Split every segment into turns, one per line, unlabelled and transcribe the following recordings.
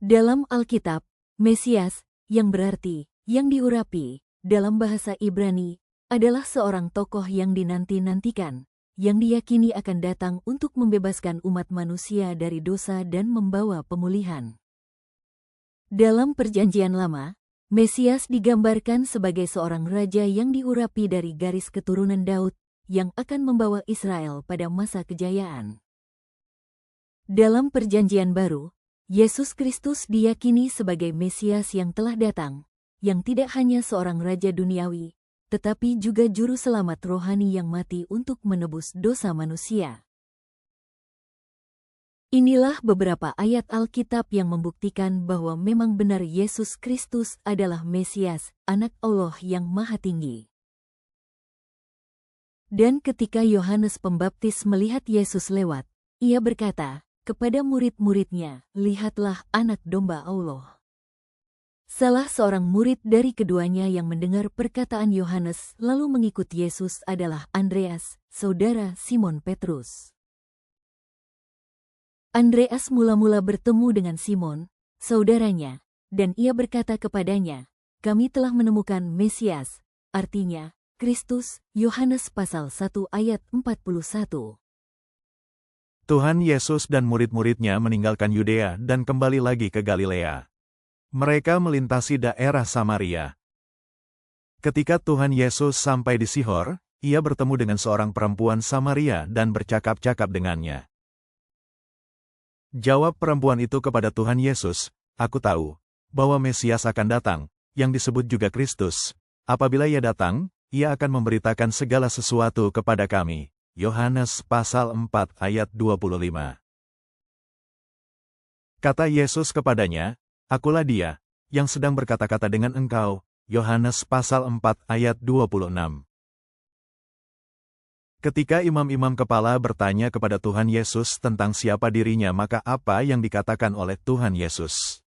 Dalam Alkitab, Mesias, yang berarti yang diurapi, dalam bahasa Ibrani, adalah seorang tokoh yang dinanti-nantikan, yang diyakini akan datang untuk membebaskan umat manusia dari dosa dan membawa pemulihan. Dalam Perjanjian Lama, Mesias digambarkan sebagai seorang raja yang diurapi dari garis keturunan Daud, yang akan membawa Israel pada masa kejayaan. Dalam Perjanjian Baru, Yesus Kristus diyakini sebagai Mesias yang telah datang, yang tidak hanya seorang raja duniawi, tetapi juga juru selamat rohani yang mati untuk menebus dosa manusia. Inilah beberapa ayat Alkitab yang membuktikan bahwa memang benar Yesus Kristus adalah Mesias, Anak Allah yang Maha Tinggi. Dan ketika Yohanes Pembaptis melihat Yesus lewat, ia berkata kepada murid-muridnya, "Lihatlah Anak Domba Allah." Salah seorang murid dari keduanya yang mendengar perkataan Yohanes lalu mengikut Yesus adalah Andreas, saudara Simon Petrus. Andreas mula-mula bertemu dengan Simon, saudaranya, dan ia berkata kepadanya, "Kami telah menemukan Mesias," artinya Kristus. Yohanes pasal 1 ayat 41.
Tuhan Yesus dan murid-muridnya meninggalkan Yudea dan kembali lagi ke Galilea. Mereka melintasi daerah Samaria. Ketika Tuhan Yesus sampai di Sihor, ia bertemu dengan seorang perempuan Samaria dan bercakap-cakap dengannya. Jawab perempuan itu kepada Tuhan Yesus, "Aku tahu bahwa Mesias akan datang, yang disebut juga Kristus. Apabila ia datang, ia akan memberitakan segala sesuatu kepada kami." Yohanes pasal 4 ayat 25. Kata Yesus kepadanya, "Akulah dia, yang sedang berkata-kata dengan engkau." Yohanes pasal 4 ayat 26. Ketika imam-imam kepala bertanya kepada Tuhan Yesus tentang siapa dirinya, maka apa yang dikatakan oleh Tuhan Yesus?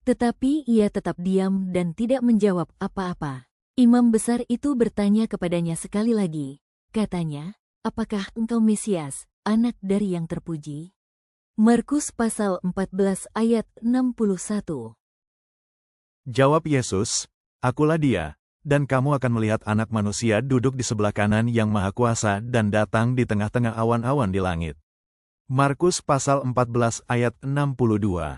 Tetapi ia tetap diam dan tidak menjawab apa-apa. Imam besar itu bertanya kepadanya sekali lagi. Katanya, "Apakah engkau Mesias, Anak dari yang terpuji?" Markus pasal 14 ayat 61.
Jawab Yesus, "Akulah dia, dan kamu akan melihat Anak Manusia duduk di sebelah kanan Yang Maha Kuasa dan datang di tengah-tengah awan-awan di langit." Markus pasal 14 ayat 62.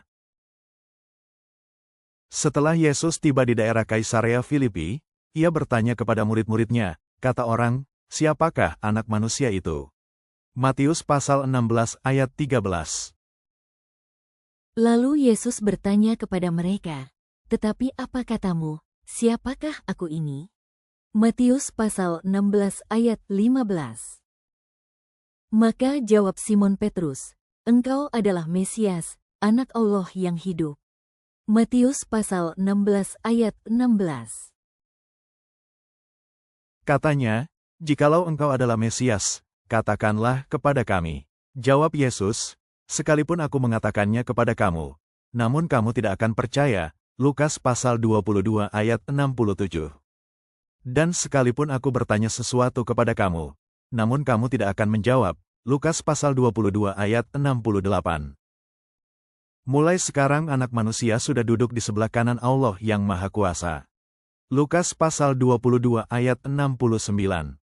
Setelah Yesus tiba di daerah Kaisarea Filipi, ia bertanya kepada murid-muridnya, "Kata orang, siapakah Anak Manusia itu?" Matius pasal 16 ayat 13.
Lalu Yesus bertanya kepada mereka, "Tetapi apa katamu, siapakah aku ini?" Matius pasal 16 ayat 15. Maka jawab Simon Petrus, "Engkau adalah Mesias, Anak Allah yang hidup." Matius pasal 16 ayat 16.
Katanya, "Jikalau engkau adalah Mesias, katakanlah kepada kami." Jawab Yesus, "Sekalipun aku mengatakannya kepada kamu, namun kamu tidak akan percaya." Lukas pasal 22 ayat 67. "Dan sekalipun aku bertanya sesuatu kepada kamu, namun kamu tidak akan menjawab." Lukas pasal 22 ayat 68. Mulai sekarang Anak Manusia sudah duduk di sebelah kanan Allah yang Maha Kuasa. Lukas pasal 22 ayat 69.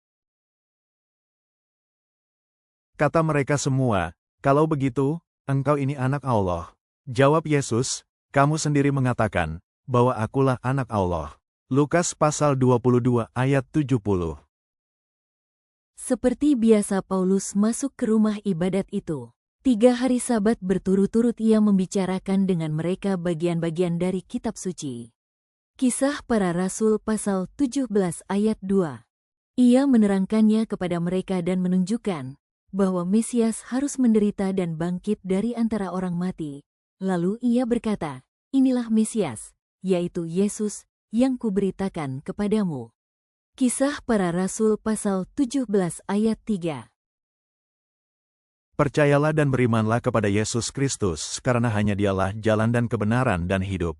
Kata mereka semua, "Kalau begitu, engkau ini Anak Allah." Jawab Yesus, "Kamu sendiri mengatakan bahwa akulah Anak Allah." Lukas pasal 22 ayat 70.
Seperti biasa Paulus masuk ke rumah ibadat itu. 3 hari Sabat berturut-turut ia membicarakan dengan mereka bagian-bagian dari kitab suci. Kisah Para Rasul pasal 17 ayat 2. Ia menerangkannya kepada mereka dan menunjukkan bahwa Mesias harus menderita dan bangkit dari antara orang mati. Lalu ia berkata, "Inilah Mesias, yaitu Yesus, yang kuberitakan kepadamu." Kisah Para Rasul pasal 17 ayat 3.
Percayalah dan berimanlah kepada Yesus Kristus, karena hanya Dialah jalan dan kebenaran dan hidup.